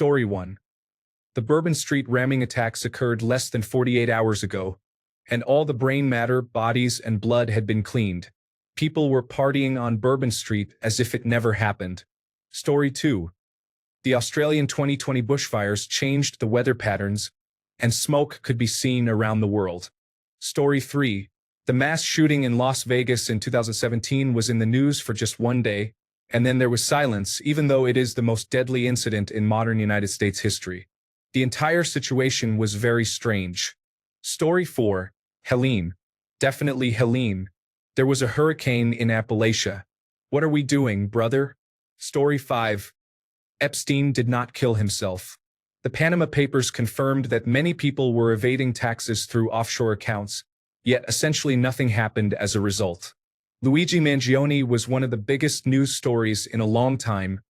Story 1. The Bourbon Street ramming attacks occurred less than 48 hours ago, and all the brain matter, bodies, and blood had been cleaned. People were partying on Bourbon Street as if it never happened. Story 2. The Australian 2020 bushfires changed the weather patterns, and smoke could be seen around the world. Story 3. The mass shooting in Las Vegas in 2017 was in the news for just one day, and then there was silence, even though it is the most deadly incident in modern United States history. The entire situation was very strange. Story 4. Helene. Definitely Helene. There was a hurricane in Appalachia. What are we doing, brother? Story 5. Epstein did not kill himself. The Panama Papers confirmed that many people were evading taxes through offshore accounts, yet essentially nothing happened as a result. Luigi Mangione was one of the biggest news stories in a long time,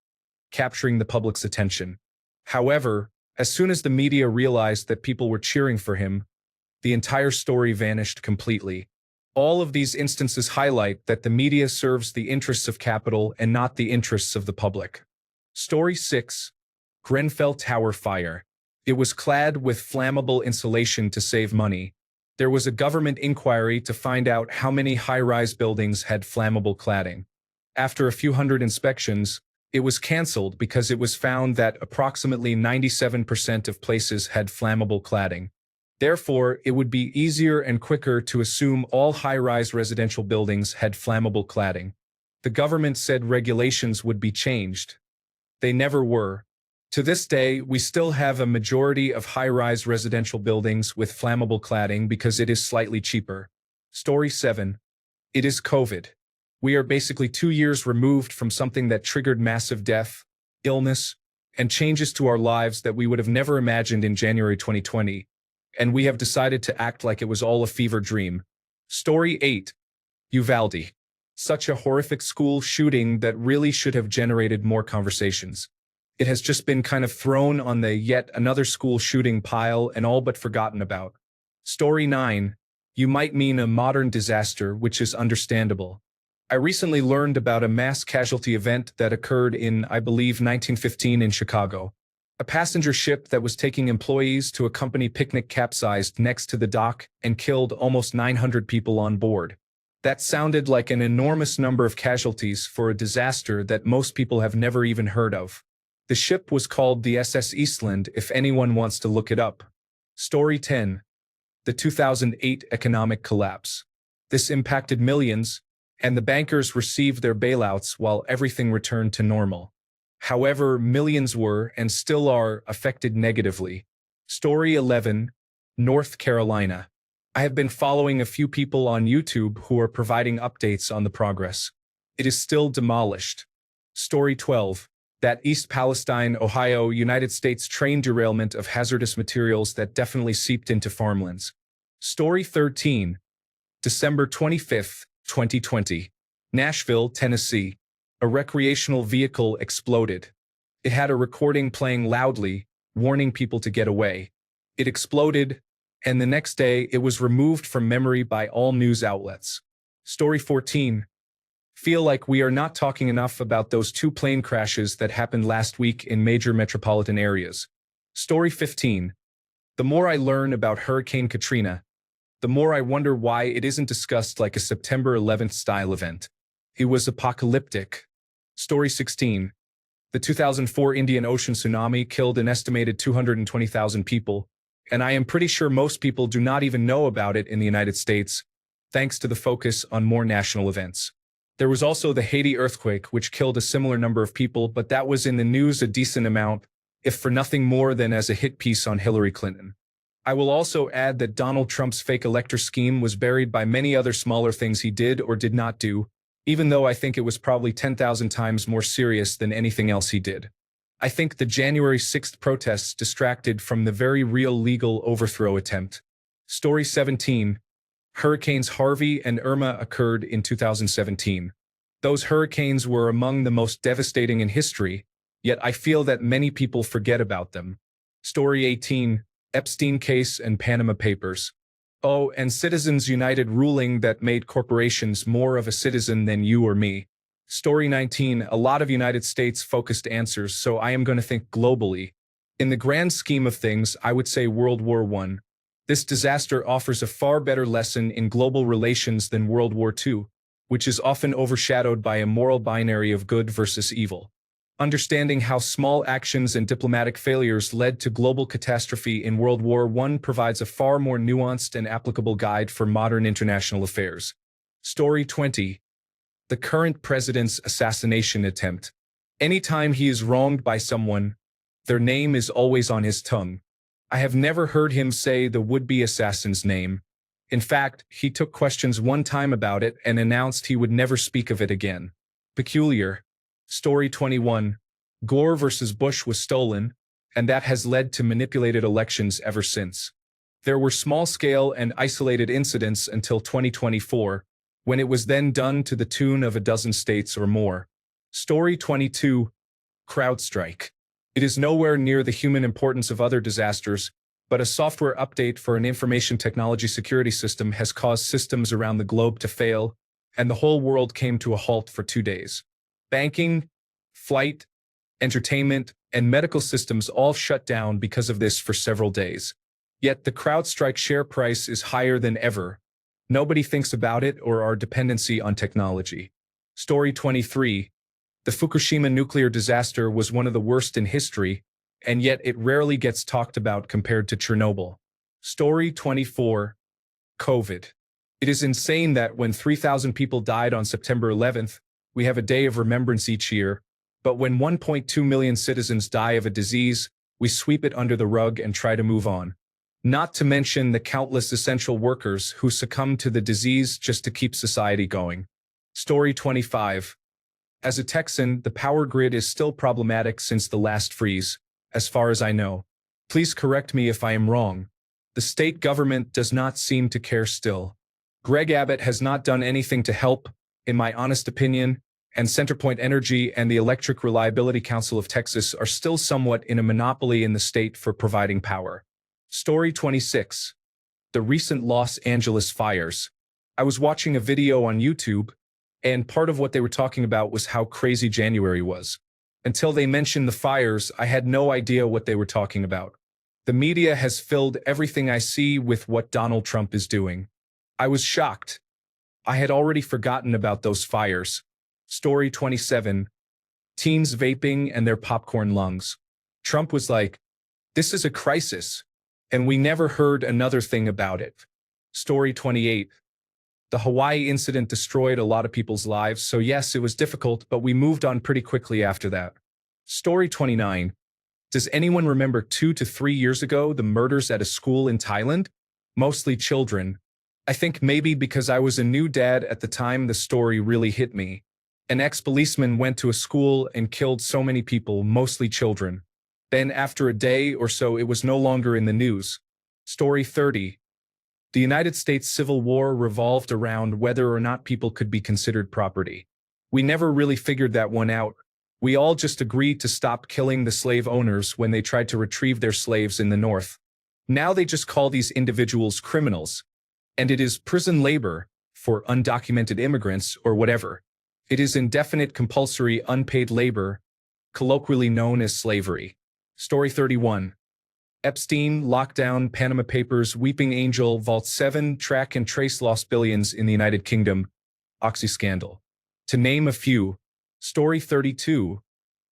capturing the public's attention. However, as soon as the media realized that people were cheering for him, the entire story vanished completely. All of these instances highlight that the media serves the interests of capital and not the interests of the public. Story 6. Grenfell Tower fire. It was clad with flammable insulation to save money. There was a government inquiry to find out how many high-rise buildings had flammable cladding. After a few hundred inspections, it was cancelled because it was found that approximately 97% of places had flammable cladding. Therefore, it would be easier and quicker to assume all high-rise residential buildings had flammable cladding. The government said regulations would be changed. They never were. To this day, we still have a majority of high-rise residential buildings with flammable cladding because it is slightly cheaper. Story 7. It is COVID. We are basically 2 years removed from something that triggered massive death, illness, and changes to our lives that we would have never imagined in January 2020, and we have decided to act like it was all a fever dream. Story 8. Uvalde. Such a horrific school shooting that really should have generated more conversations. It has just been kind of thrown on the yet another school shooting pile and all but forgotten about. Story 9. You might mean a modern disaster, which is understandable. I recently learned about a mass casualty event that occurred in, I believe, 1915 in Chicago. A passenger ship that was taking employees to a company picnic capsized next to the dock and killed almost 900 people on board. That sounded like an enormous number of casualties for a disaster that most people have never even heard of. The ship was called the SS Eastland if anyone wants to look it up. Story 10. The 2008 economic collapse. This impacted millions, and the bankers received their bailouts while everything returned to normal. However, millions were, and still are, affected negatively. Story 11. North Carolina. I have been following a few people on YouTube who are providing updates on the progress. It is still demolished. Story 12. That East Palestine, Ohio, United States train derailment of hazardous materials that definitely seeped into farmlands. Story 13. December 25th, 2020. Nashville, Tennessee. A recreational vehicle exploded. It had a recording playing loudly, warning people to get away. It exploded, and the next day it was removed from memory by all news outlets. Story 14. Feel like we are not talking enough about those 2 plane crashes that happened last week in major metropolitan areas. Story 15. The more I learn about Hurricane Katrina, the more I wonder why it isn't discussed like a September 11th style event. It was apocalyptic. Story 16. The 2004 Indian Ocean tsunami killed an estimated 220,000 people, and I am pretty sure most people do not even know about it in the United States, thanks to the focus on more national events. There was also the Haiti earthquake, which killed a similar number of people, but that was in the news a decent amount, if for nothing more than as a hit piece on Hillary Clinton. I will also add that Donald Trump's fake elector scheme was buried by many other smaller things he did or did not do, even though I think it was probably 10,000 times more serious than anything else he did. I think the January 6th protests distracted from the very real legal overthrow attempt. Story 17. Hurricanes Harvey and Irma occurred in 2017. Those hurricanes were among the most devastating in history, yet I feel that many people forget about them. Story 18. Epstein case and Panama Papers. Oh, and Citizens United ruling that made corporations more of a citizen than you or me. Story 19. A lot of United States-focused answers, so I am going to think globally. In the grand scheme of things, I would say World War I. This disaster offers a far better lesson in global relations than World War II, which is often overshadowed by a moral binary of good versus evil. Understanding how small actions and diplomatic failures led to global catastrophe in World War I provides a far more nuanced and applicable guide for modern international affairs. Story 20. The current president's assassination attempt. Anytime he is wronged by someone, their name is always on his tongue. I have never heard him say the would-be assassin's name. In fact, he took questions one time about it and announced he would never speak of it again. Peculiar. Story 21. Gore versus Bush was stolen, and that has led to manipulated elections ever since. There were small-scale and isolated incidents until 2024, when it was then done to the tune of a dozen states or more. Story 22. CrowdStrike. It is nowhere near the human importance of other disasters, but a software update for an information technology security system has caused systems around the globe to fail, and the whole world came to a halt for 2 days. Banking, flight, entertainment, and medical systems all shut down because of this for several days. Yet the CrowdStrike share price is higher than ever. Nobody thinks about it or our dependency on technology. Story 23. The Fukushima nuclear disaster was one of the worst in history, and yet it rarely gets talked about compared to Chernobyl. Story 24. COVID. It is insane that when 3,000 people died on September 11th, we have a day of remembrance each year, but when 1.2 million citizens die of a disease, we sweep it under the rug and try to move on. Not to mention the countless essential workers who succumb to the disease just to keep society going. Story 25. As a Texan, the power grid is still problematic since the last freeze, as far as I know. Please correct me if I am wrong. The state government does not seem to care still. Greg Abbott has not done anything to help, in my honest opinion, and CenterPoint Energy and the Electric Reliability Council of Texas are still somewhat in a monopoly in the state for providing power. Story 26. The recent Los Angeles fires. I was watching a video on YouTube, and part of what they were talking about was how crazy January was. Until they mentioned the fires, I had no idea what they were talking about. The media has filled everything I see with what Donald Trump is doing. I was shocked. I had already forgotten about those fires. Story 27. Teens vaping and their popcorn lungs. Trump was like, "This is a crisis," and we never heard another thing about it. Story 28. The Hawaii incident destroyed a lot of people's lives, so yes, it was difficult, but we moved on pretty quickly after that. Story 29. Does anyone remember 2 to 3 years ago the murders at a school in Thailand? Mostly children. I think maybe because I was a new dad at the time the story really hit me. An ex-policeman went to a school and killed so many people, mostly children. Then after a day or so it was no longer in the news. Story 30. The United States Civil War revolved around whether or not people could be considered property. We never really figured that one out. We all just agreed to stop killing the slave owners when they tried to retrieve their slaves in the North. Now they just call these individuals criminals. And it is prison labor for undocumented immigrants or whatever. It is indefinite compulsory unpaid labor, colloquially known as slavery. Story 31. Epstein, lockdown, Panama Papers, Weeping Angel, Vault 7, track and trace lost billions in the United Kingdom, Oxy scandal. To name a few. Story 32.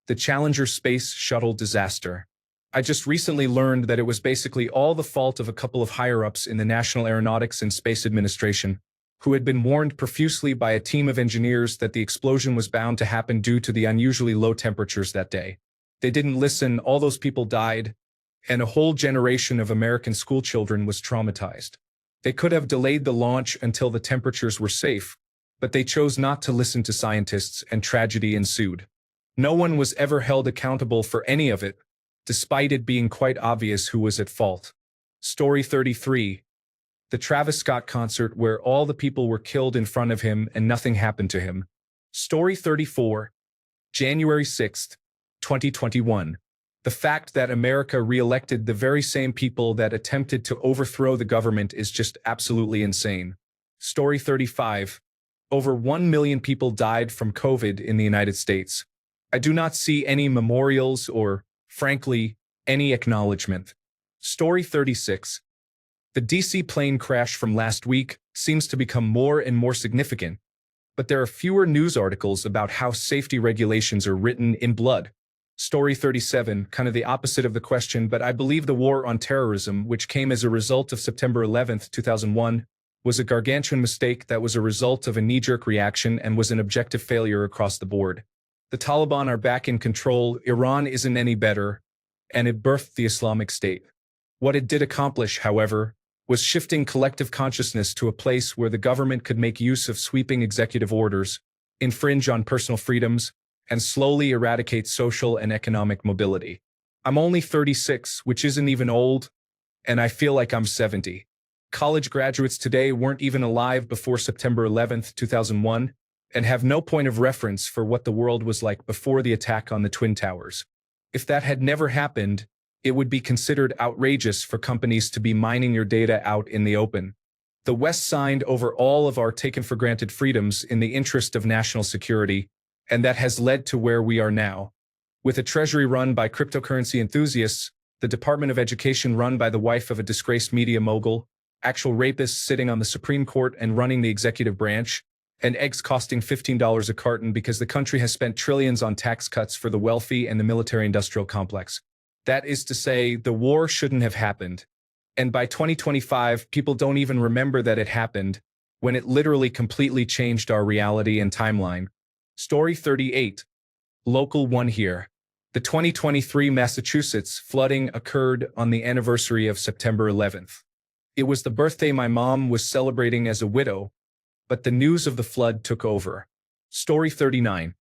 The Challenger space shuttle disaster. I just recently learned that it was basically all the fault of a couple of higher-ups in the National Aeronautics and Space Administration, who had been warned profusely by a team of engineers that the explosion was bound to happen due to the unusually low temperatures that day. They didn't listen, all those people died, and a whole generation of American schoolchildren was traumatized. They could have delayed the launch until the temperatures were safe, but they chose not to listen to scientists, and tragedy ensued. No one was ever held accountable for any of it, despite it being quite obvious who was at fault. Story 33. The Travis Scott concert where all the people were killed in front of him and nothing happened to him. Story 34. January 6th, 2021. The fact that America re-elected the very same people that attempted to overthrow the government is just absolutely insane. Story 35. Over 1 million people died from COVID in the United States. I do not see any memorials or, frankly, Any acknowledgement. Story 36. The DC plane crash from last week seems to become more and more significant, but there are fewer news articles about how safety regulations are written in blood. Story 37, kind of the opposite of the question, but I believe the war on terrorism, which came as a result of September 11th, 2001, was a gargantuan mistake that was a result of a knee-jerk reaction and was an objective failure across the board. The Taliban are back in control, Iran isn't any better, and it birthed the Islamic State. What it did accomplish, however, was shifting collective consciousness to a place where the government could make use of sweeping executive orders, infringe on personal freedoms, and slowly eradicate social and economic mobility. I'm only 36, which isn't even old, and I feel like I'm 70. College graduates today weren't even alive before September 11th, 2001, and have no point of reference for what the world was like before the attack on the Twin Towers. If that had never happened, it would be considered outrageous for companies to be mining your data out in the open. The West signed over all of our taken-for-granted freedoms in the interest of national security, and that has led to where we are now. With a treasury run by cryptocurrency enthusiasts, the Department of Education run by the wife of a disgraced media mogul, actual rapists sitting on the Supreme Court and running the executive branch, and eggs costing $15 a carton because the country has spent trillions on tax cuts for the wealthy and the military-industrial complex. That is to say, the war shouldn't have happened. And by 2025, people don't even remember that it happened, when it literally completely changed our reality and timeline. Story 38. Local 1 here. The 2023 Massachusetts flooding occurred on the anniversary of September 11th. It was the birthday my mom was celebrating as a widow, but the news of the flood took over. Story 39.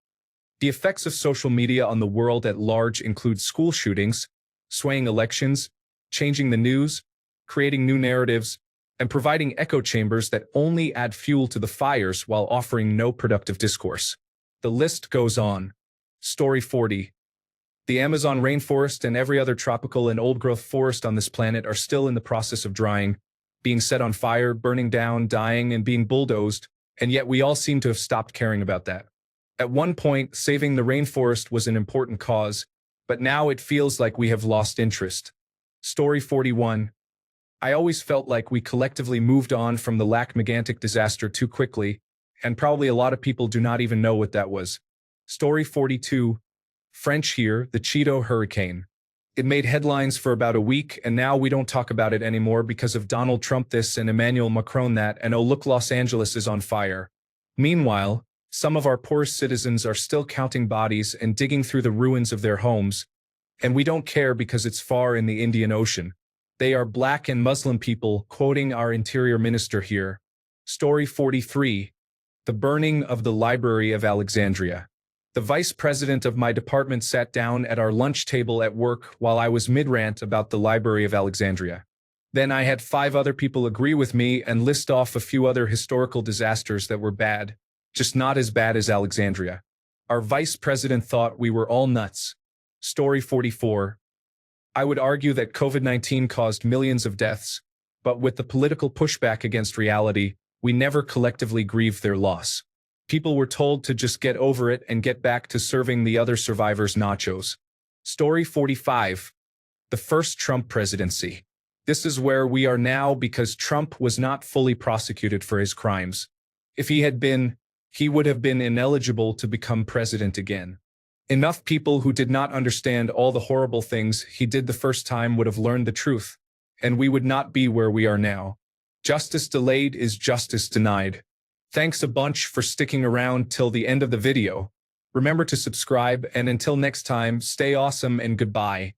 The effects of social media on the world at large include school shootings, swaying elections, changing the news, creating new narratives, and providing echo chambers that only add fuel to the fires while offering no productive discourse. The list goes on. Story 40. The Amazon rainforest and every other tropical and old-growth forest on this planet are still in the process of drying, being set on fire, burning down, dying, and being bulldozed, and yet we all seem to have stopped caring about that. At one point, saving the rainforest was an important cause, but now it feels like we have lost interest. Story 41. I always felt like we collectively moved on from the Lac-Megantic disaster too quickly, and probably a lot of people do not even know what that was. Story 42. French here, the Cheeto hurricane. It made headlines for about a week, and now we don't talk about it anymore because of Donald Trump this and Emmanuel Macron that, and oh look, Los Angeles is on fire. Meanwhile, some of our poorest citizens are still counting bodies and digging through the ruins of their homes, and we don't care because it's far in the Indian Ocean. They are Black and Muslim people, quoting our Interior Minister here. Story 43. The burning of the Library of Alexandria. The vice president of my department sat down at our lunch table at work while I was mid-rant about the Library of Alexandria. Then I had 5 other people agree with me and list off a few other historical disasters that were bad, just not as bad as Alexandria. Our vice president thought we were all nuts. Story 44. I would argue that COVID-19 caused millions of deaths, but with the political pushback against reality, we never collectively grieved their loss. People were told to just get over it and get back to serving the other survivors nachos. Story 45. The first Trump presidency. This is where we are now because Trump was not fully prosecuted for his crimes. If he had been, he would have been ineligible to become president again. Enough people who did not understand all the horrible things he did the first time would have learned the truth, and we would not be where we are now. Justice delayed is justice denied. Thanks a bunch for sticking around till the end of the video. Remember to subscribe, and until next time, stay awesome and goodbye.